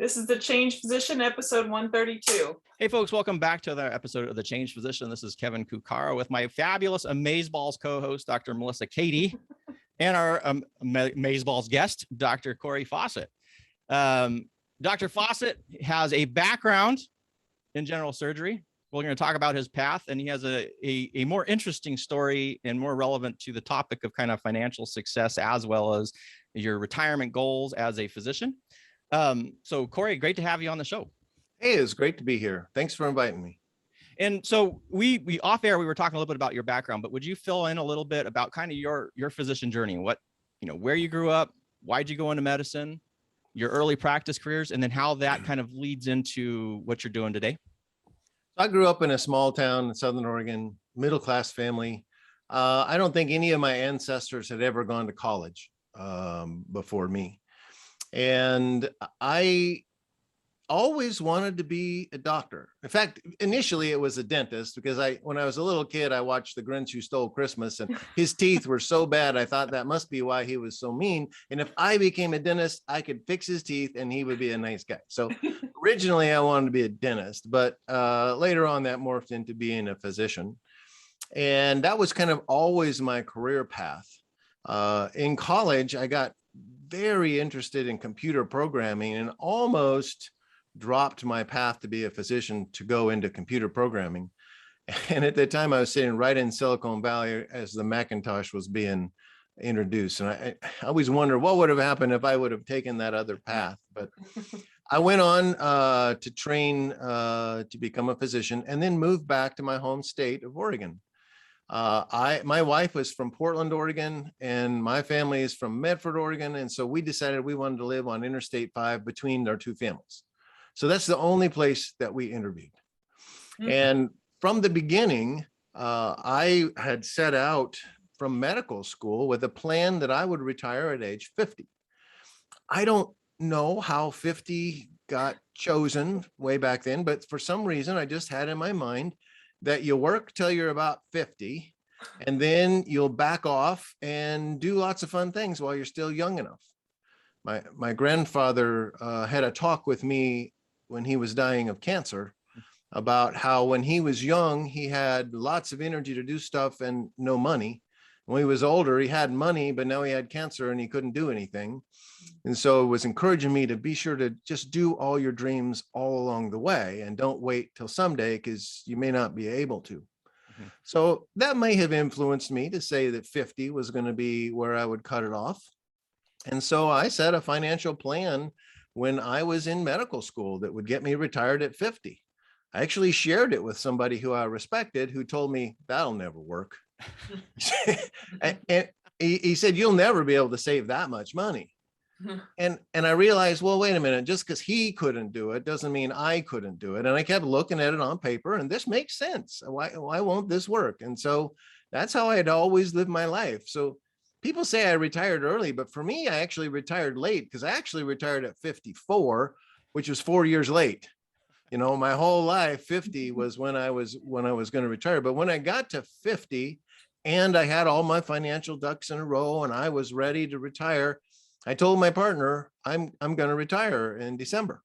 This is the Change Physician, episode 132. Hey folks, welcome back to another episode of the Change Physician. This is Kevin Kukara with my fabulous Amazeballs co-host, Dr. Melissa Cady, and our Amazeballs guest, Dr. Cory Fawcett. Dr. Fawcett has a background in general surgery. We're going to talk about his path, and he has a more interesting story and more relevant to the topic of kind of financial success as well as your retirement goals as a physician. So Cory, great to have you on the show. Hey, it's great to be here. Thanks for inviting me. And so we off air, we were talking a little bit about your background, but would you fill in a little bit about kind of your physician journey, where you grew up, why'd you go into medicine, your early practice careers, and then how that kind of leads into what you're doing today? I grew up in a small town in Southern Oregon, middle-class family. I don't think any of my ancestors had ever gone to college before me. And I always wanted to be a doctor. In fact, initially it was a dentist because when I was a little kid, I watched The Grinch Who Stole Christmas, and his teeth were so bad. I thought that must be why he was so mean. And if I became a dentist, I could fix his teeth and he would be a nice guy. So originally I wanted to be a dentist, but later on that morphed into being a physician. And that was kind of always my career path. In college, I got very interested in computer programming and almost dropped my path to be a physician to go into computer programming. And at that time I was sitting right in Silicon Valley as the Macintosh was being introduced. And I always wondered what would have happened if I would have taken that other path. But I went on to train to become a physician and then moved back to my home state of Oregon. My wife was from Portland, Oregon, and my family is from Medford, Oregon. And so we decided we wanted to live on Interstate 5 between our two families. So that's the only place that we interviewed. Mm-hmm. And from the beginning, I had set out from medical school with a plan that I would retire at age 50. I don't know how 50 got chosen way back then, but for some reason I just had in my mind that you work till you're about 50 and then you'll back off and do lots of fun things while you're still young enough. My grandfather had a talk with me when he was dying of cancer about how when he was young, he had lots of energy to do stuff and no money. When he was older, he had money, but now he had cancer and he couldn't do anything. And so it was encouraging me to be sure to just do all your dreams all along the way and don't wait till someday because you may not be able to. Mm-hmm. So that may have influenced me to say that 50 was going to be where I would cut it off. And so I set a financial plan when I was in medical school that would get me retired at 50. I actually shared it with somebody who I respected who told me that'll never work. And he said, you'll never be able to save that much money. And I realized, well, wait a minute, just because he couldn't do it doesn't mean I couldn't do it. And I kept looking at it on paper and this makes sense. Why won't this work? And so that's how I had always lived my life. So people say I retired early, but for me, I actually retired late because I actually retired at 54, which was 4 years late. You know, my whole life, 50 was when I was going to retire. But when I got to 50 and I had all my financial ducks in a row and I was ready to retire, I told my partner, I'm going to retire in December.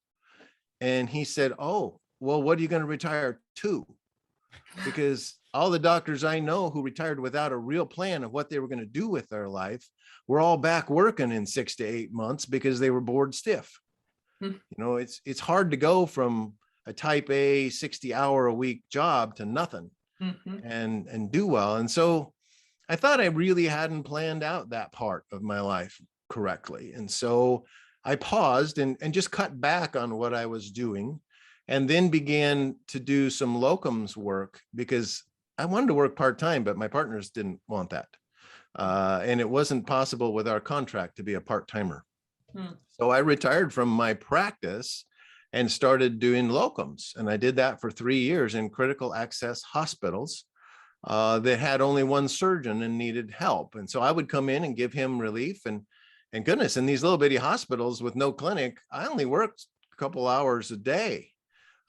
And he said, oh, well, what are you going to retire to? Because all the doctors I know who retired without a real plan of what they were going to do with their life were all back working in 6 to 8 months because they were bored stiff. You know, it's hard to go from a type A 60-hour-a-week job to nothing and do well. And so I thought I really hadn't planned out that part of my life correctly. And so I paused and just cut back on what I was doing and then began to do some locums work because I wanted to work part-time, but my partners didn't want that. And it wasn't possible with our contract to be a part-timer. So I retired from my practice and started doing locums. And I did that for 3 years in critical access hospitals that had only one surgeon and needed help. And so I would come in and give him relief. And goodness, in these little bitty hospitals with no clinic, I only worked a couple hours a day.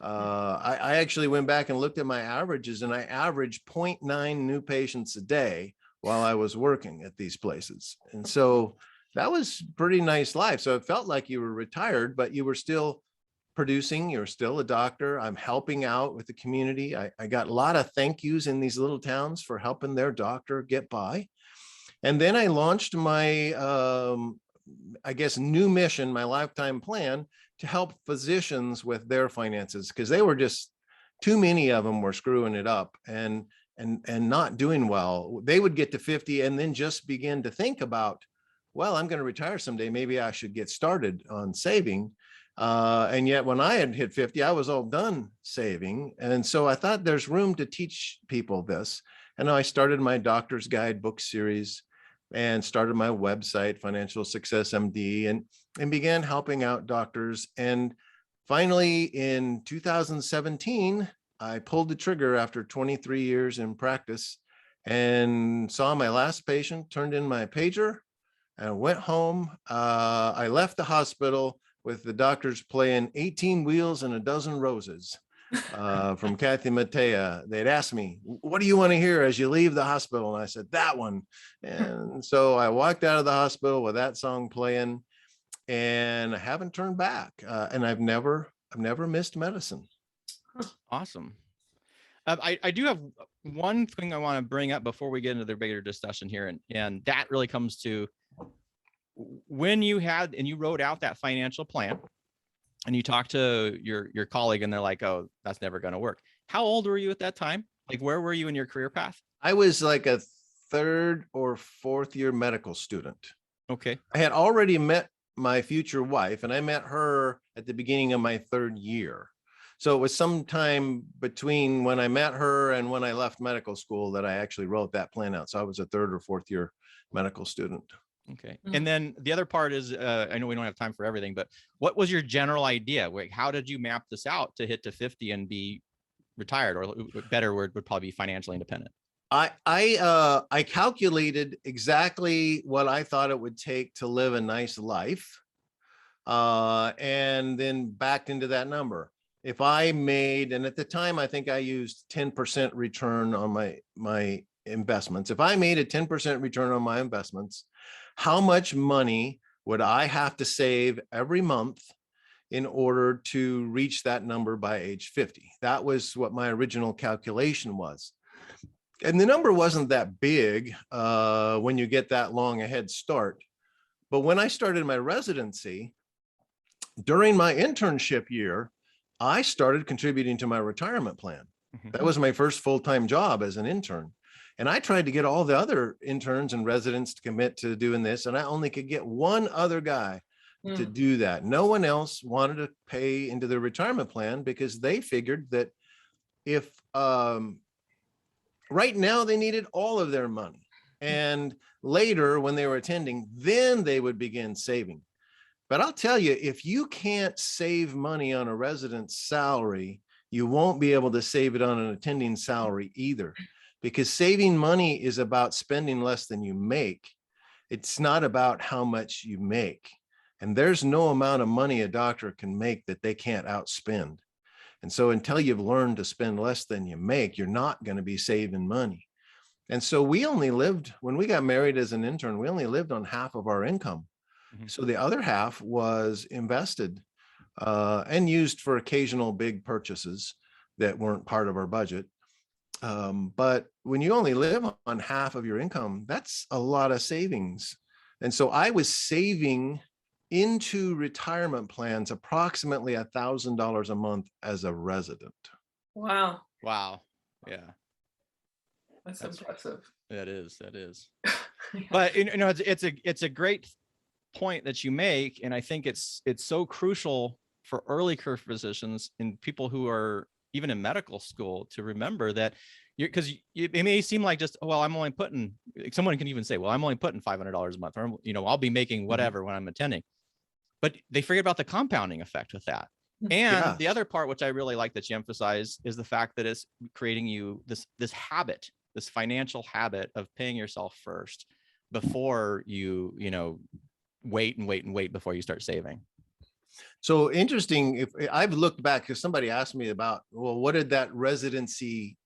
I actually went back and looked at my averages and I averaged 0.9 new patients a day while I was working at these places. And so that was pretty nice life. So it felt like you were retired, but you were still producing. You're still a doctor. I'm helping out with the community. I got a lot of thank yous in these little towns for helping their doctor get by. And then I launched my, I guess, new mission, my lifetime plan, to help physicians with their finances, because they were just, too many of them were screwing it up and not doing well. They would get to 50 and then just begin to think about, well, I'm going to retire someday. Maybe I should get started on saving. And yet when I had hit 50, I was all done saving. And so I thought there's room to teach people this. And I started my Doctor's Guide book series and started my website, FinancialSuccessMD, and began helping out doctors. And finally, in 2017, I pulled the trigger after 23 years in practice and saw my last patient, turned in my pager, and went home. I left the hospital with the doctors playing 18 Wheels and a Dozen Roses from Kathy Mattea. They'd asked me, what do you want to hear as you leave the hospital? And I said, that one. And so I walked out of the hospital with that song playing, and I haven't turned back. And I've never missed medicine. Awesome. I do have one thing I want to bring up before we get into the bigger discussion here. And that really comes to when you wrote out that financial plan and you talked to your colleague and they're like, oh, that's never going to work. How old were you at that time? Like, where were you in your career path? I was like a third or fourth year medical student. Okay. I had already met my future wife, and I met her at the beginning of my third year. So it was sometime between when I met her and when I left medical school that I actually wrote that plan out. So I was a third or fourth year medical student. Okay. And then the other part is, I know we don't have time for everything, but what was your general idea? Like, how did you map this out to hit to 50 and be retired, or a better word would probably be financially independent? I calculated exactly what I thought it would take to live a nice life, and then backed into that number. If I made, and at the time, I think I used 10% return on my investments. If I made a 10% return on my investments, how much money would I have to save every month in order to reach that number by age 50? That was what my original calculation was. And the number wasn't that big when you get that long a head start. But when I started my residency, during my internship year, I started contributing to my retirement plan. That was my first full-time job as an intern. And I tried to get all the other interns and residents to commit to doing this. And I only could get one other guy to do that. No one else wanted to pay into their retirement plan because they figured that if right now they needed all of their money, and later when they were attending, then they would begin saving. But I'll tell you, if you can't save money on a resident's salary, you won't be able to save it on an attending salary either, because saving money is about spending less than you make. It's not about how much you make. And there's no amount of money a doctor can make that they can't outspend. And so until you've learned to spend less than you make, you're not going to be saving money. And so we only lived, when we got married as an intern, we only lived on half of our income. So the other half was invested and used for occasional big purchases that weren't part of our budget. But when you only live on half of your income, that's a lot of savings. And so I was saving into retirement plans approximately $1,000 a month as a resident. Wow. Wow. Yeah. That's impressive. That is. Yeah. But it's a great point that you make, and I think it's so crucial for early career physicians and people who are even in medical school to remember that because it may seem like just, well, I'm only putting, someone can even say, well, I'm only putting $500 a month, or I'll be making whatever when I'm attending, but they forget about the compounding effect with that. And the other part, which I really like that you emphasize, is the fact that it's creating you this habit, this financial habit of paying yourself first before you wait before you start saving. So interesting. If I've looked back, because somebody asked me about, well, what did that residency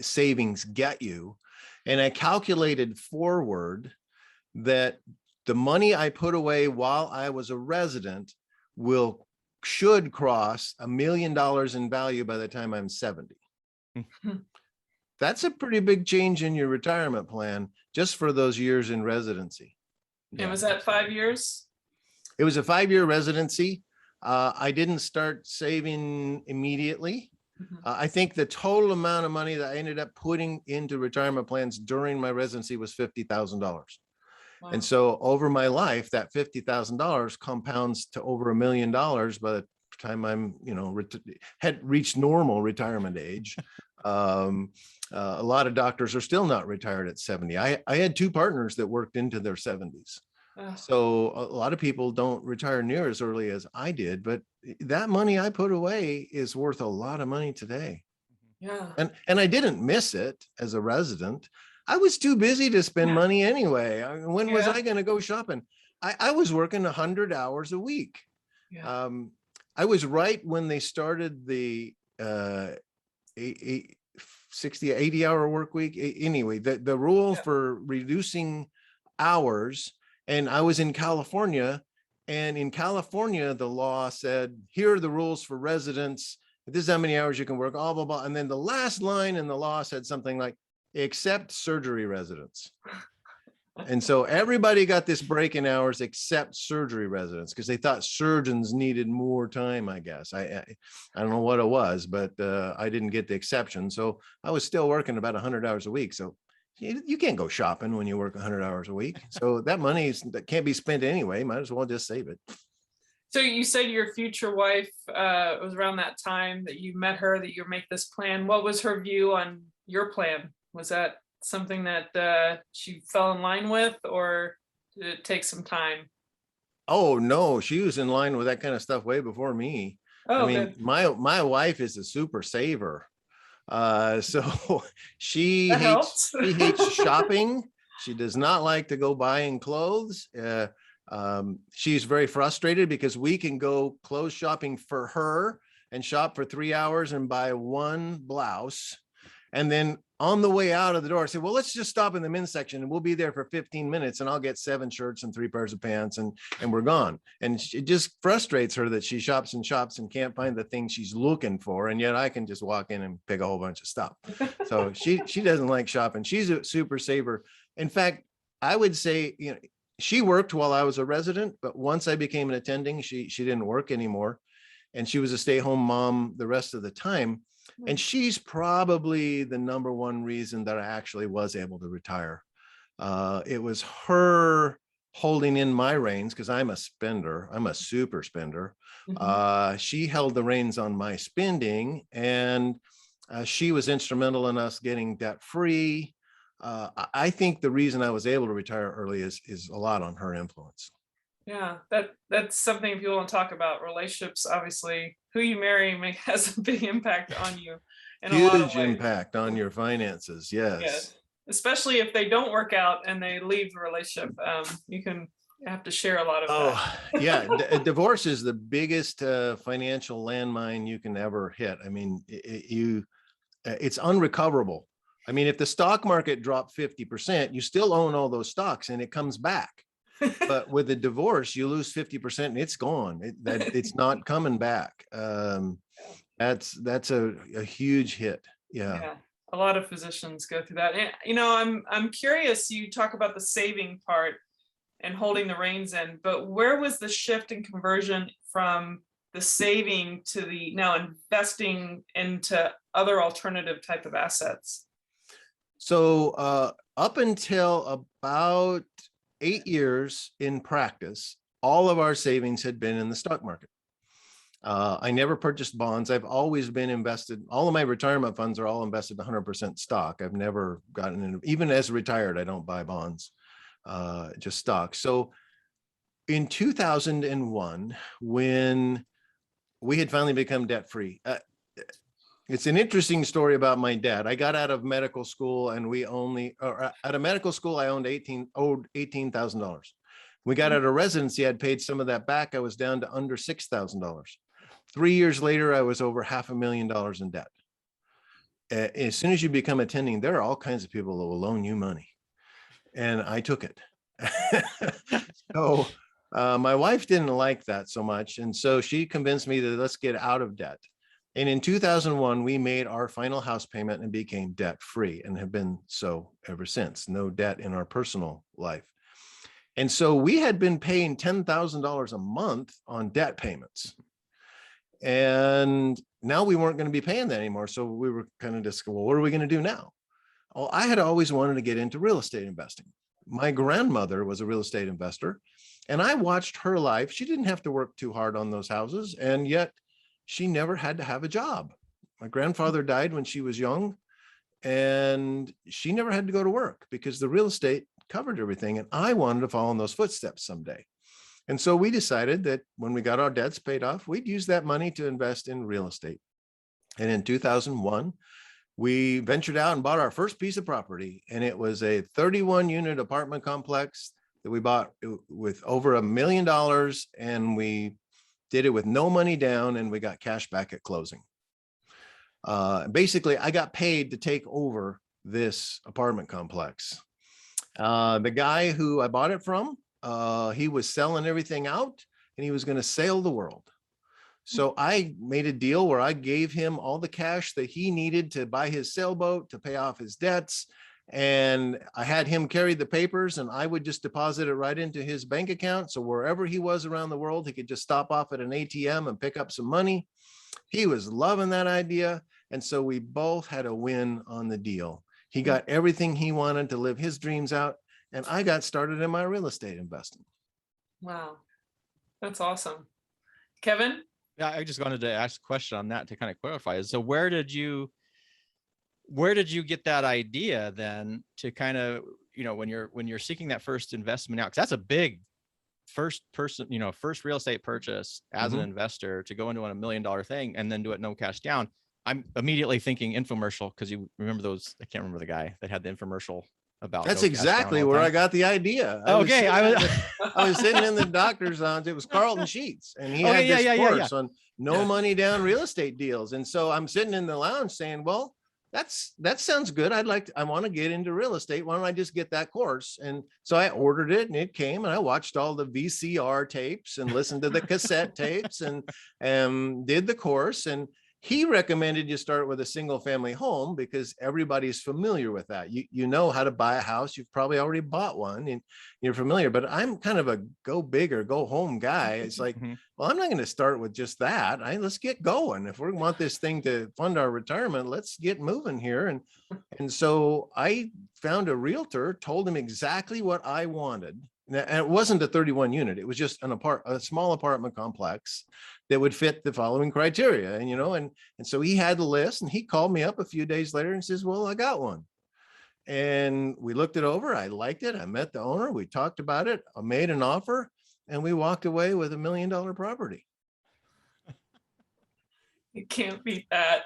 savings get you? And I calculated forward that the money I put away while I was a resident will should cross $1 million in value by the time I'm 70. That's a pretty big change in your retirement plan just for those years in residency. And was that 5 years? It was a 5-year residency. I didn't start saving immediately. I think the total amount of money that I ended up putting into retirement plans during my residency was $50,000. Wow. And so over my life, that $50,000 compounds to over $1 million by the time I'm, had reached normal retirement age. A lot of doctors are still not retired at 70. I had 2 partners that worked into their 70s. So a lot of people don't retire near as early as I did, but that money I put away is worth a lot of money today. Yeah. And I didn't miss it as a resident. I was too busy to spend money anyway. When was I going to go shopping? I was working 100 hours a week. Yeah. I was right when they started the 60, 80-hour work week. Anyway, the rule for reducing hours, and I was in California, and in California, the law said, here are the rules for residents. This is how many hours you can work, blah, blah, blah. And then the last line in the law said something like, except surgery residents. And so everybody got this break in hours except surgery residents because they thought surgeons needed more time, I guess. I don't know what it was, but I didn't get the exception. So I was still working about 100 hours a week. So you can't go shopping when you work 100 hours a week. So that money that can't be spent anyway. Might as well just save it. So you said your future wife, it was around that time that you met her, that you make this plan. What was her view on your plan? Was that something that she fell in line with, or did it take some time? Oh, no, she was in line with that kind of stuff way before me. Oh, I mean, good. my wife is a super saver. So she That hates helps. shopping. She does not like to go buying clothes. She's very frustrated because we can go clothes shopping for her and shop for 3 hours and buy 1 blouse. And then on the way out of the door, I said, well, let's just stop in the men's section and we'll be there for 15 minutes and I'll get 7 shirts and 3 pairs of pants and we're gone. And it just frustrates her that she shops and shops and can't find the thing she's looking for. And yet I can just walk in and pick a whole bunch of stuff. So she doesn't like shopping. She's a super saver. In fact, I would say, she worked while I was a resident, but once I became an attending, she didn't work anymore. And she was a stay-at-home mom the rest of the time. And she's probably the #1 reason that I actually was able to retire. It was her holding in my reins because I'm a spender. I'm a super spender. She held the reins on my spending, and she was instrumental in us getting debt free. I think the reason I was able to retire early is a lot on her influence. Yeah, that's something people don't talk about. Relationships, obviously, who you marry has a big impact on you in a lot of Huge ways. impact on your finances. Yes. Yes. Especially if they don't work out and they leave the relationship, you can have to share a lot of that. Oh, yeah. Divorce is the biggest financial landmine you can ever hit. I mean, it's unrecoverable. I mean, if the stock market dropped 50%, you still own all those stocks and it comes back. But with a divorce, you lose 50% and it's gone. It's not coming back. That's a huge hit. Yeah. A lot of physicians go through that. And, I'm curious, you talk about the saving part and holding the reins in, but where was the shift in conversion from the saving to the now investing into other alternative type of assets? So up until about 8 years in practice, all of our savings had been in the stock market. I never purchased bonds. I've always been invested. All of my retirement funds are all invested 100% stock. I've never gotten in, even as retired, I don't buy bonds, just stocks. So in 2001, when we had finally become debt free, it's an interesting story about my dad. I got out of medical school and out of medical school, I owed $18,000. We got out of residency, I'd paid some of that back. I was down to under $6,000. 3 years later, I was over $500,000 in debt. As soon as you become attending, there are all kinds of people that will loan you money. And I took it. So My wife didn't like that so much. And so she convinced me that let's get out of debt. And in 2001, we made our final house payment and became debt free and have been so ever since. No debt in our personal life. And so we had been paying $10,000 a month on debt payments. And now we weren't going to be paying that anymore. So we were kind of just, well, what are we going to do now? Well, I had always wanted to get into real estate investing. My grandmother was a real estate investor, and I watched her life. She didn't have to work too hard on those houses, and yet she never had to have a job. My grandfather died when she was young, and she never had to go to work because the real estate covered everything. And I wanted to follow in those footsteps someday. And so we decided that when we got our debts paid off, we'd use that money to invest in real estate. And in 2001, we ventured out and bought our first piece of property. And it was a 31 unit apartment complex that we bought with over $1 million. And we did it with no money down, and we got cash back at closing. Basically, I got paid to take over this apartment complex. The guy who I bought it from, he was selling everything out, and he was going to sail the world. So I made a deal where I gave him all the cash that he needed to buy his sailboat, to pay off his debts. And I had him carry the papers, and I would just deposit it right into his bank account. So wherever he was around the world, he could just stop off at an ATM and pick up some money. He was loving that idea. And so we both had a win on the deal. He got everything he wanted to live his dreams out, and I got started in my real estate investing. Wow. That's awesome. Kevin? Yeah, I just wanted to ask a question on that to kind of clarify. So where did you get that idea then to kind of, when you're seeking that first investment out? Because that's a big first real estate purchase as an investor, to go into a $1 million thing and then do it no cash down. I'm immediately thinking infomercial, because you remember those, I can't remember the guy that had the infomercial about. That's exactly where I got the idea. I was sitting in the doctor's lounge. It was Carlton Sheets, and he had this course on no money down real estate deals. And so I'm sitting in the lounge saying, well, that sounds good. I want to get into real estate. Why don't I just get that course? And so I ordered it, and it came, and I watched all the VCR tapes and listened to the cassette tapes and did the course. And he recommended you start with a single family home because everybody's familiar with that. You know how to buy a house. You've probably already bought one and you're familiar, but I'm kind of a go big or go home guy. It's like, well, I'm not going to start with just that. Let's get going. If we want this thing to fund our retirement, let's get moving here. And so I found a realtor, told him exactly what I wanted. And it wasn't a 31 unit. It was just a small apartment complex that would fit the following criteria. And so he had the list, and he called me up a few days later and says, well, I got one. And we looked it over. I liked it. I met the owner. We talked about it. I made an offer, and we walked away with $1 million property. You can't beat that.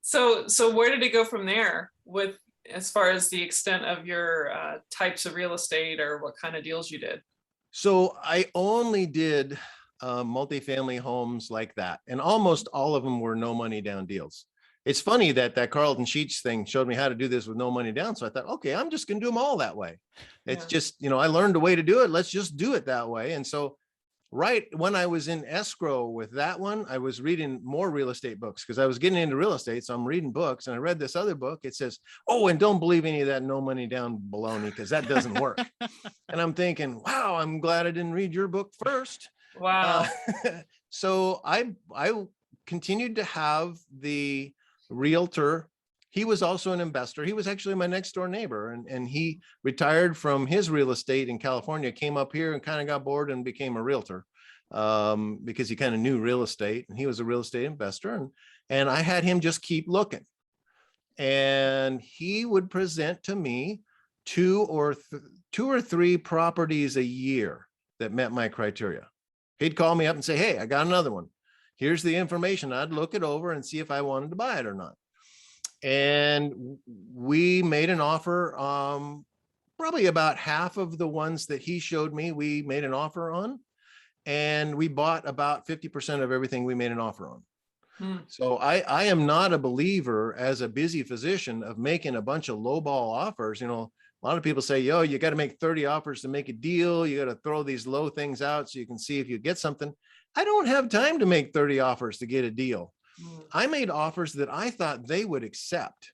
So where did it go from there as far as the extent of your types of real estate, or what kind of deals you did? So I only did multifamily homes like that. And almost all of them were no money down deals. It's funny that Carlton Sheets thing showed me how to do this with no money down. So I thought, okay, I'm just going to do them all that way. It's just, I learned a way to do it. Let's just do it that way. And so right when I was in escrow with that one, I was reading more real estate books because I was getting into real estate. So I'm reading books, and I read this other book. It says, oh, and don't believe any of that no money down baloney, because that doesn't work. And I'm thinking, wow, I'm glad I didn't read your book first. Wow. So I continued to have the realtor. He was also an investor. He was actually my next door neighbor, and he retired from his real estate in California, came up here and kind of got bored and became a realtor because he kind of knew real estate, and he was a real estate investor. And I had him just keep looking, and he would present to me two or three properties a year that met my criteria. He'd call me up and say, hey, I got another one. Here's the information. I'd look it over and see if I wanted to buy it or not. And we made an offer, probably about half of the ones that he showed me, we made an offer on, and we bought about 50% of everything we made an offer on. So I am not a believer as a busy physician of making a bunch of lowball offers. A lot of people say, yo, you got to make 30 offers to make a deal. You got to throw these low things out so you can see if you get something. I don't have time to make 30 offers to get a deal. I made offers that I thought they would accept,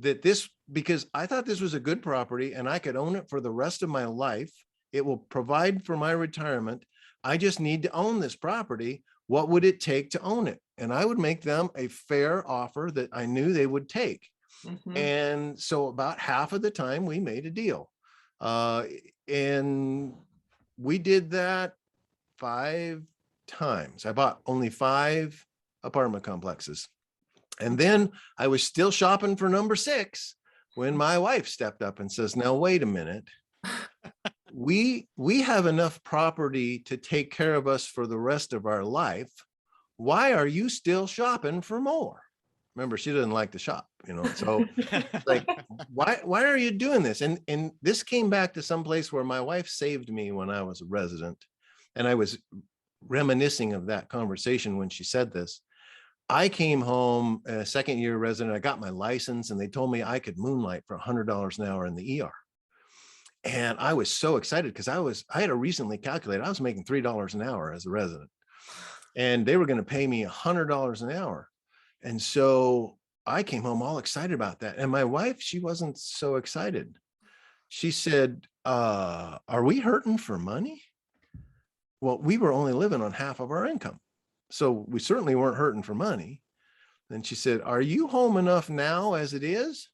because I thought this was a good property and I could own it for the rest of my life. It will provide for my retirement. I just need to own this property. What would it take to own it? And I would make them a fair offer that I knew they would take. And so about half of the time we made a deal. And we did that 5 times. I bought only 5 apartment complexes. And then I was still shopping for number 6 when my wife stepped up and says, now, wait a minute. We have enough property to take care of us for the rest of our life. Why are you still shopping for more? Remember, she doesn't like to shop, so like, why are you doing this? And this came back to some place where my wife saved me when I was a resident. And I was reminiscing of that conversation when she said this. I came home a second-year resident. I got my license and they told me I could moonlight for $100 an hour in the ER. And I was so excited because I had recently calculated, I was making $3 an hour as a resident and they were going to pay me $100 an hour. And so I came home all excited about that. And my wife, she wasn't so excited. She said, are we hurting for money? Well, we were only living on half of our income. So we certainly weren't hurting for money. Then she said, are you home enough now as it is?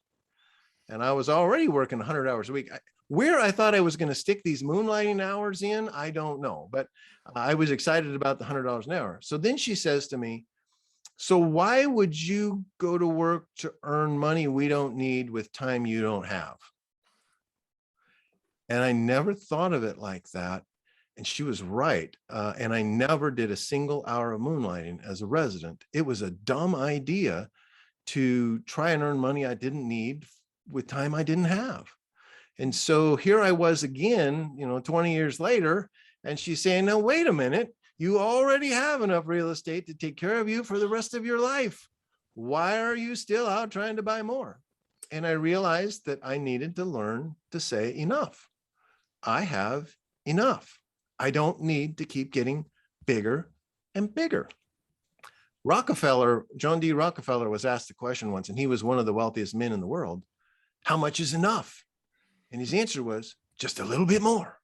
And I was already working 100 hours a week. Where I thought I was going to stick these moonlighting hours in, I don't know. But I was excited about the $100 an hour. So then she says to me, so why would you go to work to earn money we don't need with time you don't have? And I never thought of it like that. And she was right. And I never did a single hour of moonlighting as a resident. It was a dumb idea to try and earn money I didn't need with time I didn't have. And so here I was again, 20 years later, and she's saying, no, wait a minute. You already have enough real estate to take care of you for the rest of your life. Why are you still out trying to buy more? And I realized that I needed to learn to say enough. I have enough. I don't need to keep getting bigger and bigger. John D. Rockefeller was asked a question once, and he was one of the wealthiest men in the world. How much is enough? And his answer was just a little bit more.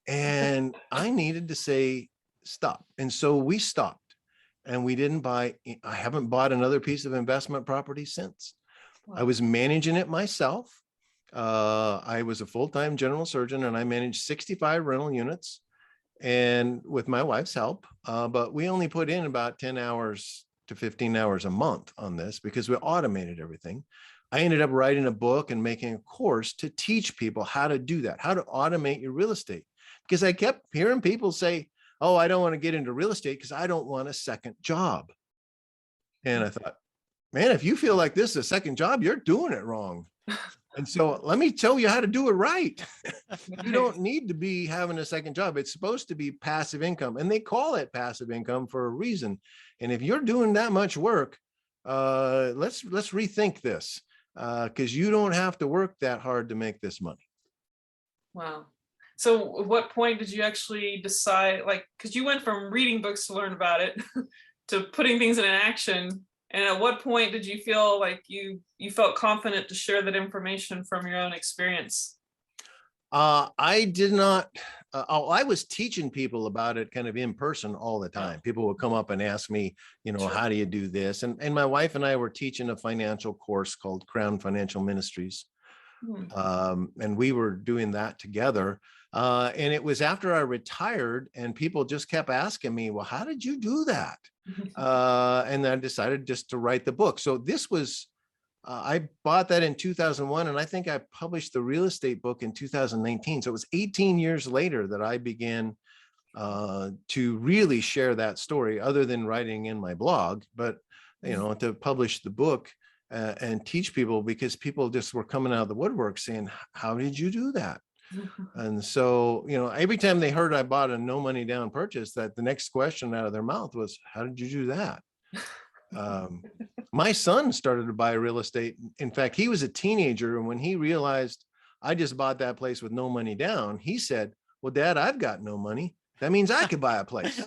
And I needed to say, stop. And so we stopped and we didn't buy. I haven't bought another piece of investment property since. Wow. I was managing it myself. I was a full-time general surgeon and I managed 65 rental units and with my wife's help. But we only put in about 10 hours to 15 hours a month on this because we automated everything. I ended up writing a book and making a course to teach people how to do that, how to automate your real estate. Because I kept hearing people say, oh, I don't want to get into real estate because I don't want a second job. And I thought, man, if you feel like this is a second job, you're doing it wrong. And so let me tell you how to do it right. You don't need to be having a second job. It's supposed to be passive income. And they call it passive income for a reason. And if you're doing that much work, let's rethink this because you don't have to work that hard to make this money. Wow. So at what point did you actually decide, because you went from reading books to learn about it to putting things in action. And at what point did you feel like you felt confident to share that information from your own experience? I did not. I was teaching people about it kind of in person all the time. People would come up and ask me, sure, how do you do this? And my wife and I were teaching a financial course called Crown Financial Ministries. And we were doing that together. And it was after I retired and people just kept asking me, well, how did you do that? And I decided just to write the book. So this was, I bought that in 2001, and I think I published the real estate book in 2019. So it was 18 years later that I began to really share that story, other than writing in my blog, but, to publish the book and teach people, because people just were coming out of the woodwork saying, how did you do that? And so, every time they heard I bought a no money down purchase, that the next question out of their mouth was, how did you do that? My son started to buy real estate. In fact, he was a teenager. And when he realized I just bought that place with no money down. He said, well, Dad, I've got no money. That means I could buy a place.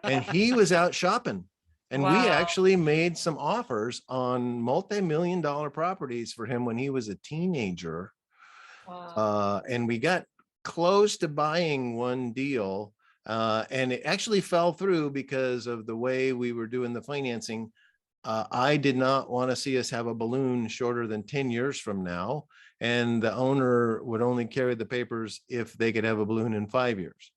And he was out shopping. And we Wow. actually made some offers on multi-million-dollar properties for him when he was a teenager. Wow. And we got close to buying one deal. And it actually fell through because of the way we were doing the financing. I did not want to see us have a balloon shorter than 10 years from now. And the owner would only carry the papers if they could have a balloon in 5 years.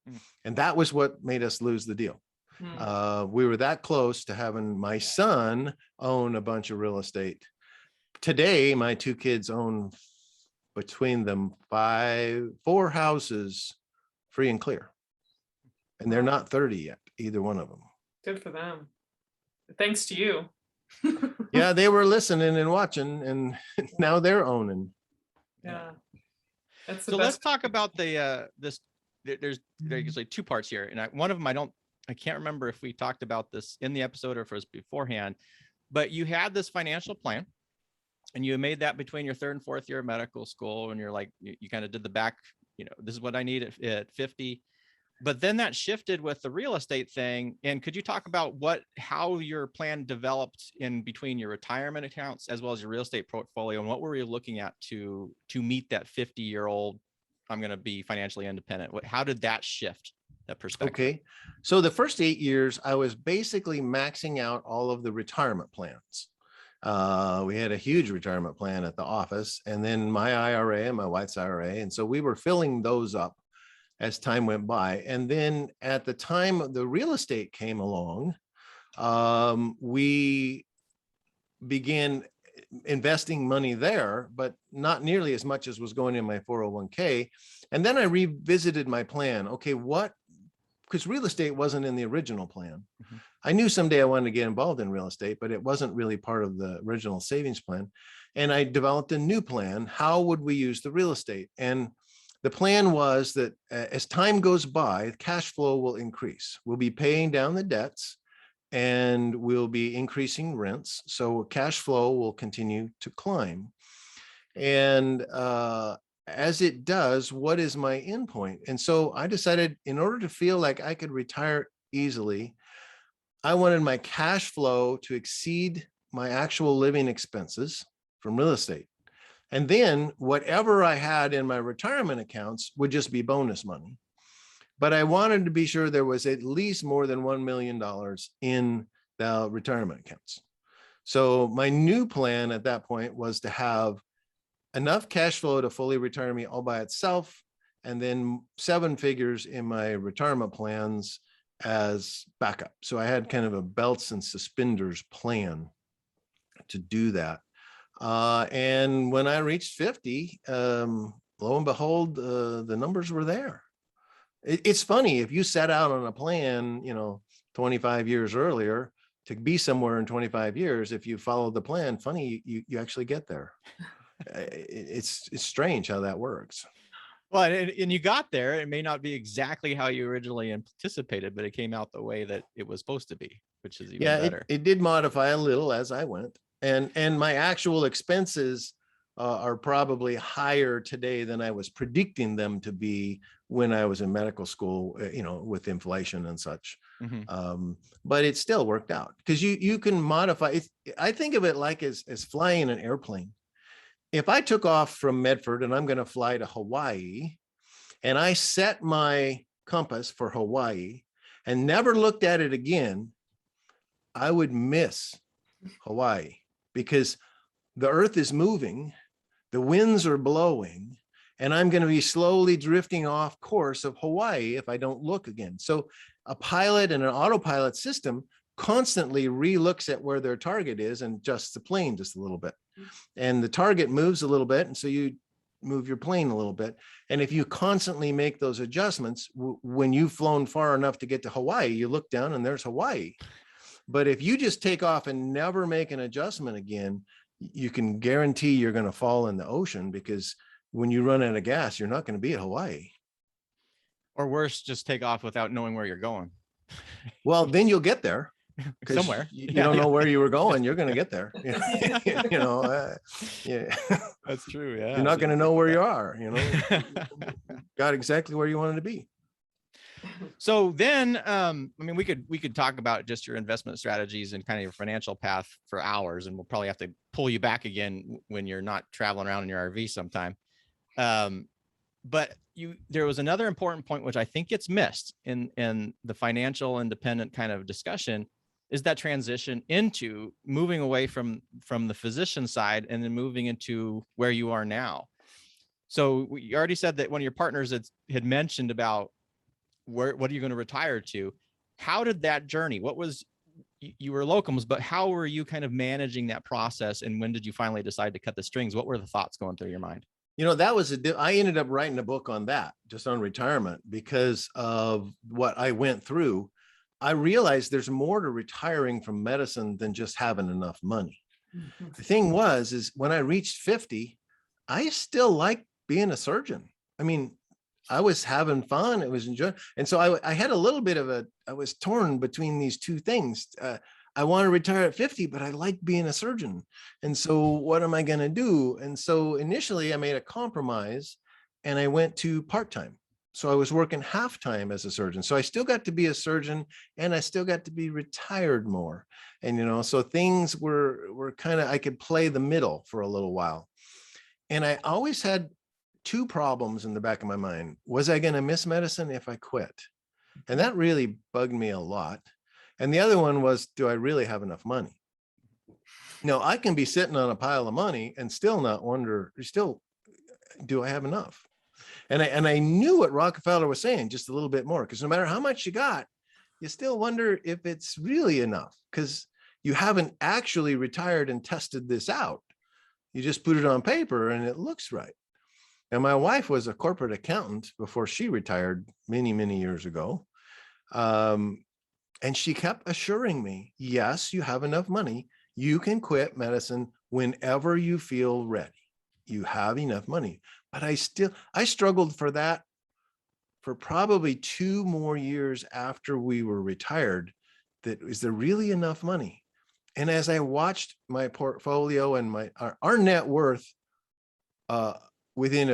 And that was what made us lose the deal. We were that close to having my son own a bunch of real estate. Today, my two kids own between them 4 houses free and clear. And they're not 30 yet, either one of them. Good for them. Thanks to you. Yeah, they were listening and watching, and now they're owning. Yeah. That's the So best. let's talk about there's usually 2 parts here. And one of them, I can't remember if we talked about this in the episode or if it was beforehand, but you had this financial plan and you made that between your 3rd and 4th year of medical school. And you're like, you kind of did the back, this is what I need at 50. But then that shifted with the real estate thing. And could you talk about how your plan developed in between your retirement accounts as well as your real estate portfolio? And what were you looking at to meet that 50-year-old, I'm going to be financially independent? How did that shift that perspective? Okay. So the first 8 years, I was basically maxing out all of the retirement plans. We had a huge retirement plan at the office, and then my IRA and my wife's IRA. And so we were filling those up as time went by. And then at the time the real estate came along, we began investing money there, but not nearly as much as was going in my 401k. And then I revisited my plan. Okay, because real estate wasn't in the original plan. Mm-hmm. I knew someday I wanted to get involved in real estate, but it wasn't really part of the original savings plan. And I developed a new plan. How would we use the real estate? And the plan was that as time goes by, cash flow will increase. We'll be paying down the debts and we'll be increasing rents. So cash flow will continue to climb. And as it does, what is my endpoint? And so I decided, in order to feel like I could retire easily, I wanted my cash flow to exceed my actual living expenses from real estate. And then whatever I had in my retirement accounts would just be bonus money. But I wanted to be sure there was at least more than $1 million in the retirement accounts. So my new plan at that point was to have enough cash flow to fully retire me all by itself, and then 7 figures in my retirement plans as backup. So I had kind of a belts and suspenders plan to do that. And when I reached 50, lo and behold, the numbers were there. It's funny, if you set out on a plan, 25 years earlier to be somewhere in 25 years, if you follow the plan, funny, you actually get there. It's strange how that works. Well, and you got there. It may not be exactly how you originally anticipated, but it came out the way that it was supposed to be, which is even better. It did modify a little as I went. And my actual expenses are probably higher today than I was predicting them to be when I was in medical school, with inflation and such. Mm-hmm. But it still worked out because you can modify it. I think of it like as flying an airplane. If I took off from Medford and I'm going to fly to Hawaii, and I set my compass for Hawaii and never looked at it again, I would miss Hawaii because the earth is moving, the winds are blowing, and I'm going to be slowly drifting off course of Hawaii if I don't look again. So a pilot and an autopilot system constantly re-looks at where their target is and adjusts the plane just a little bit. And the target moves a little bit, and so you move your plane a little bit. And if you constantly make those adjustments, when you've flown far enough to get to Hawaii, you look down and there's Hawaii. But if you just take off and never make an adjustment again, you can guarantee you're going to fall in the ocean, because when you run out of gas, you're not going to be at Hawaii. Or worse, just take off without knowing where you're going. Well, then you'll get there. Somewhere. You don't know where you were going, you're going to get there. Yeah. That's true. Yeah. You're not going to know where you are, got exactly where you wanted to be. So then, I mean, we could talk about just your investment strategies and kind of your financial path for hours, and we'll probably have to pull you back again when you're not traveling around in your RV sometime. But there was another important point, which I think gets missed in the financial independent kind of discussion, is that transition into moving away from the physician side and then moving into where you are now. So you already said that one of your partners had mentioned about what are you going to retire to? How did that journey? What was, you were locums, but how were you kind of managing that process? And when did you finally decide to cut the strings? What were the thoughts going through your mind? That was I ended up writing a book on that, just on retirement, because of what I went through. I realized there's more to retiring from medicine than just having enough money. The thing is when I reached 50, I still liked being a surgeon. I mean, I was having fun. It was enjoying. And so I had a little bit of I was torn between these two things. I want to retire at 50, but I like being a surgeon. And so what am I going to do? And so initially I made a compromise and I went to part-time. So I was working half-time as a surgeon. So I still got to be a surgeon and I still got to be retired more. And, so things were kind of, I could play the middle for a little while. And I always had two problems in the back of my mind. Was I going to miss medicine if I quit? And that really bugged me a lot. And the other one was, do I really have enough money? Now, I can be sitting on a pile of money and still not wonder, do I have enough? And I knew what Rockefeller was saying just a little bit more, because no matter how much you got, you still wonder if it's really enough, because you haven't actually retired and tested this out. You just put it on paper and it looks right. And my wife was a corporate accountant before she retired many, many years ago. And she kept assuring me, yes, you have enough money. You can quit medicine whenever you feel ready. You have enough money. But I struggled for that for probably 2 more years after we were retired. Is there really enough money? And as I watched my portfolio and our net worth, within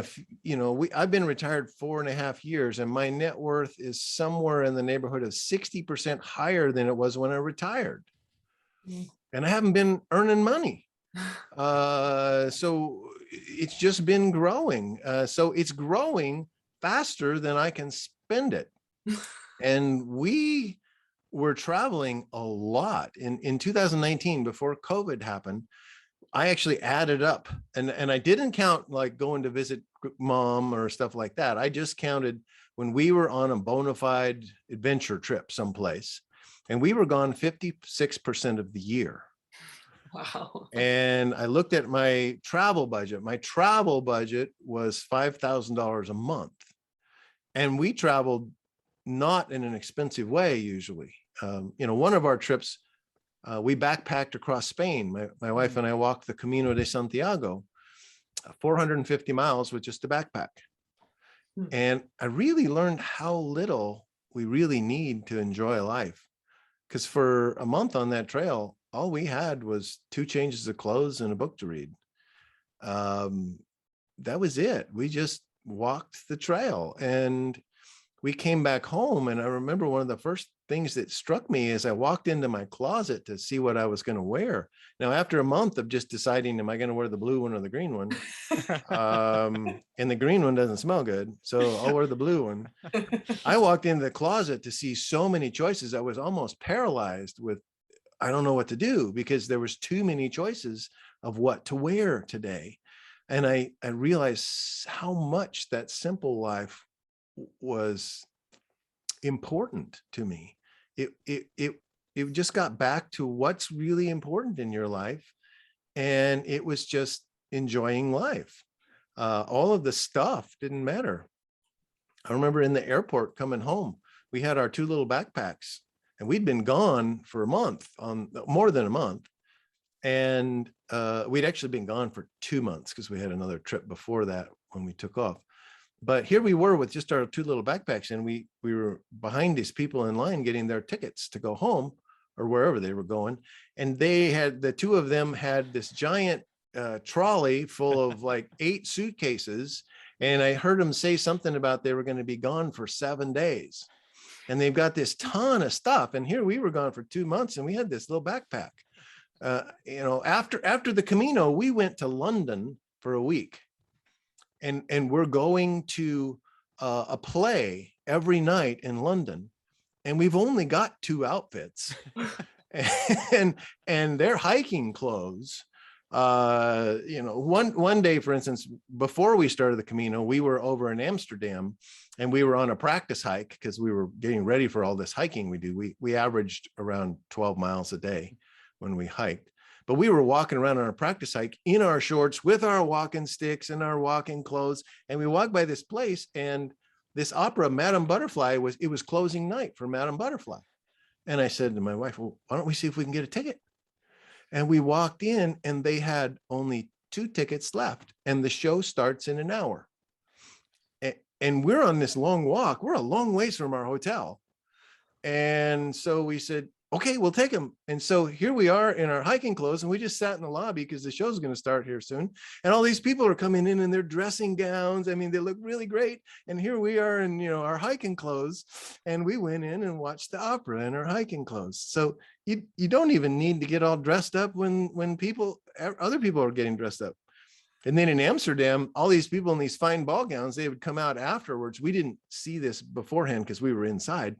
I've been retired 4.5 years, and my net worth is somewhere in the neighborhood of 60% higher than it was when I retired. And I haven't been earning money. So it's just been growing. So it's growing faster than I can spend it. And we were traveling a lot in 2019 before COVID happened. I actually added up, and I didn't count like going to visit mom or stuff like that. I just counted when we were on a bona fide adventure trip someplace, and we were gone 56% of the year. Wow. And I looked at my travel budget. My travel budget was $5,000 a month. And we traveled not in an expensive way usually. One of our trips, we backpacked across Spain. My wife and I walked the Camino de Santiago, 450 miles with just a backpack. And I really learned how little we really need to enjoy life. Because for a month on that trail, all we had was 2 changes of clothes and a book to read. That was it. We just walked the trail, and we came back home. And I remember one of the first things that struck me is I walked into my closet to see what I was going to wear. Now, after a month of just deciding, am I going to wear the blue one or the green one? And the green one doesn't smell good, so I'll wear the blue one. I walked into the closet to see so many choices. I was almost paralyzed with, I don't know what to do, because there was too many choices of what to wear today. And I realized how much that simple life was important to me. It just got back to what's really important in your life. And it was just enjoying life. All of the stuff didn't matter. I remember in the airport coming home, we had our 2 little backpacks, and we'd been gone for a month, more than a month. And we'd actually been gone for 2 months because we had another trip before that when we took off. But here we were with just our 2 little backpacks, and we were behind these people in line getting their tickets to go home or wherever they were going. And the 2 of them had this giant trolley full of like 8 suitcases. And I heard them say something about they were going to be gone for 7 days. And they've got this ton of stuff. And here we were gone for 2 months and we had this little backpack. After the Camino, we went to London for a week. And we're going to a play every night in London. And we've only got 2 outfits. and they're hiking clothes. One day, for instance, before we started the Camino, we were over in Amsterdam and we were on a practice hike because we were getting ready for all this hiking we do. We averaged around 12 miles a day when we hiked, but we were walking around on a practice hike in our shorts with our walking sticks and our walking clothes. And we walked by this place and this opera, Madame Butterfly, it was closing night for Madame Butterfly. And I said to my wife, well, why don't we see if we can get a ticket? And we walked in and they had only 2 tickets left and the show starts in an hour. And we're on this long walk. We're a long ways from our hotel. And so we said, okay, we'll take them. And so here we are in our hiking clothes and we just sat in the lobby because the show's going to start here soon. And all these people are coming in their dressing gowns. I mean, they look really great. And here we are in, our hiking clothes. And we went in and watched the opera in our hiking clothes. So you don't even need to get all dressed up when other people are getting dressed up. And then in Amsterdam, all these people in these fine ball gowns, they would come out afterwards. We didn't see this beforehand because we were inside.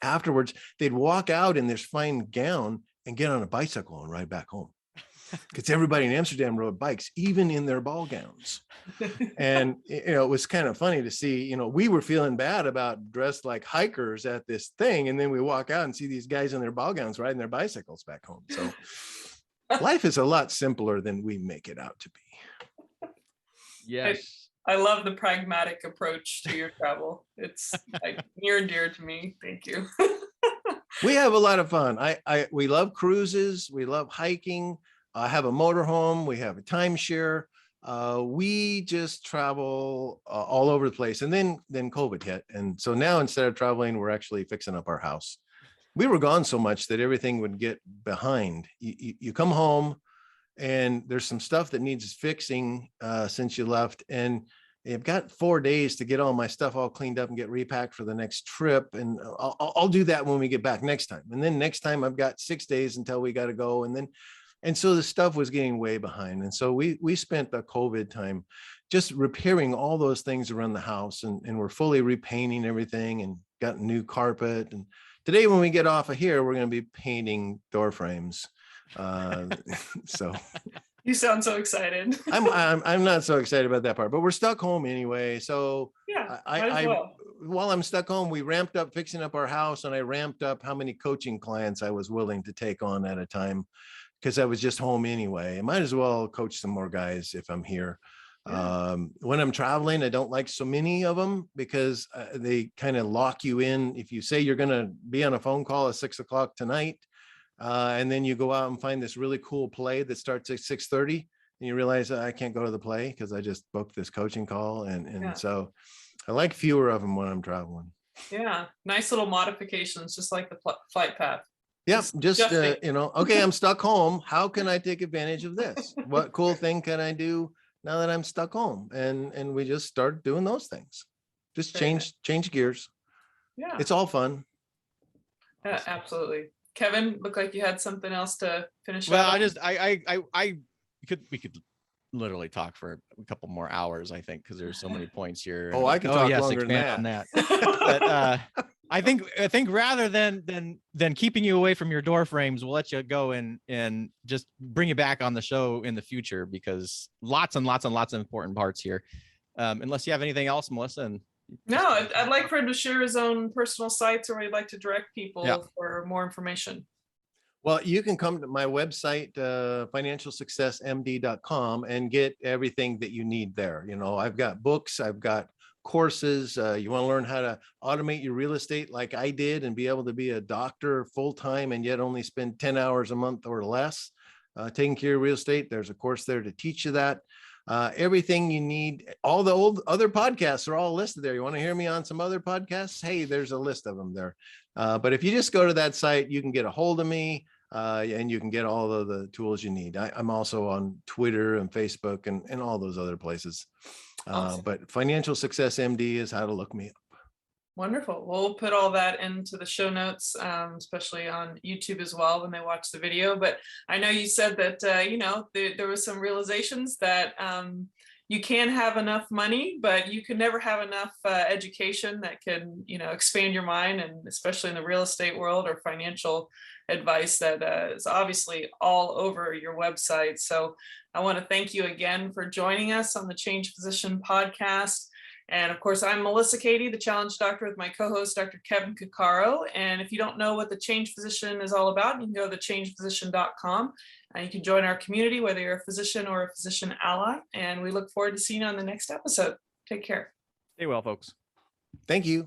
Afterwards, they'd walk out in this fine gown and get on a bicycle and ride back home. Because everybody in Amsterdam rode bikes, even in their ball gowns. And, it was kind of funny to see, we were feeling bad about dressed like hikers at this thing. And then we walk out and see these guys in their ball gowns riding their bicycles back home. So life is a lot simpler than we make it out to be. Yes. I love the pragmatic approach to your travel. It's like near and dear to me. Thank you. We have a lot of fun. We love cruises. We love hiking. I have a motorhome. We have a timeshare. We just travel all over the place. And then COVID hit. And so now instead of traveling, we're actually fixing up our house. We were gone so much that everything would get behind. You come home and there's some stuff that needs fixing since you left. And I've got 4 days to get all my stuff all cleaned up and get repacked for the next trip. And I'll do that when we get back next time. And then next time I've got 6 days until we got to go. And so the stuff was getting way behind. And so we spent the COVID time just repairing all those things around the house and we're fully repainting everything and got new carpet. And today when we get off of here, we're going to be painting door frames. So you sound so excited. I'm not so excited about that part, but we're stuck home anyway. So yeah, while I'm stuck home, we ramped up fixing up our house and I ramped up how many coaching clients I was willing to take on at a time because I was just home anyway. I might as well coach some more guys if I'm here. Yeah. When I'm traveling, I don't like so many of them because they kind of lock you in. If you say you're going to be on a phone call at 6 o'clock tonight, and then you go out and find this really cool play that starts at 6:30 and you realize I can't go to the play because I just booked this coaching call. And so I like fewer of them when I'm traveling. Yeah. Nice little modifications, just like the flight path. Yeah. Just, okay, I'm stuck home. How can I take advantage of this? What cool thing can I do now that I'm stuck home? And we just start doing those things. Just change gears. Yeah. It's all fun. Absolutely. Kevin, looked like you had something else to finish. Well, we could literally talk for a couple more hours, I think, because there's so many points here. Oh, I can talk longer than that. But I think rather than keeping you away from your door frames, we'll let you go and just bring you back on the show in the future because lots and lots and lots of important parts here. Unless you have anything else, Melissa. And no, I'd like for him to share his own personal sites or he'd like to direct people for more information. Well, you can come to my website, FinancialSuccessMD.com and get everything that you need there. I've got books, I've got courses. You want to learn how to automate your real estate like I did and be able to be a doctor full-time and yet only spend 10 hours a month or less taking care of real estate. There's a course there to teach you that. Everything you need, all the old other podcasts are all listed there. You want to hear me on some other podcasts? Hey, there's a list of them there. But if you just go to that site, you can get a hold of me. and you can get all of the tools you need. I'm also on Twitter and Facebook and all those other places. Awesome. But Financial Success MD is how to look me up. Wonderful. We'll put all that into the show notes, especially on YouTube as well when they watch the video. But I know you said that, there was some realizations that you can have enough money, but you can never have enough education that can, expand your mind, and especially in the real estate world or financial advice that is obviously all over your website. So I want to thank you again for joining us on the Change Physician podcast. And of course, I'm Melissa Cady, the Challenge Doctor, with my co-host, Dr. Kevin Cuccaro. And if you don't know what the Change Physician is all about, you can go to changephysician.com and you can join our community, whether you're a physician or a physician ally. And we look forward to seeing you on the next episode. Take care. Stay well, folks. Thank you.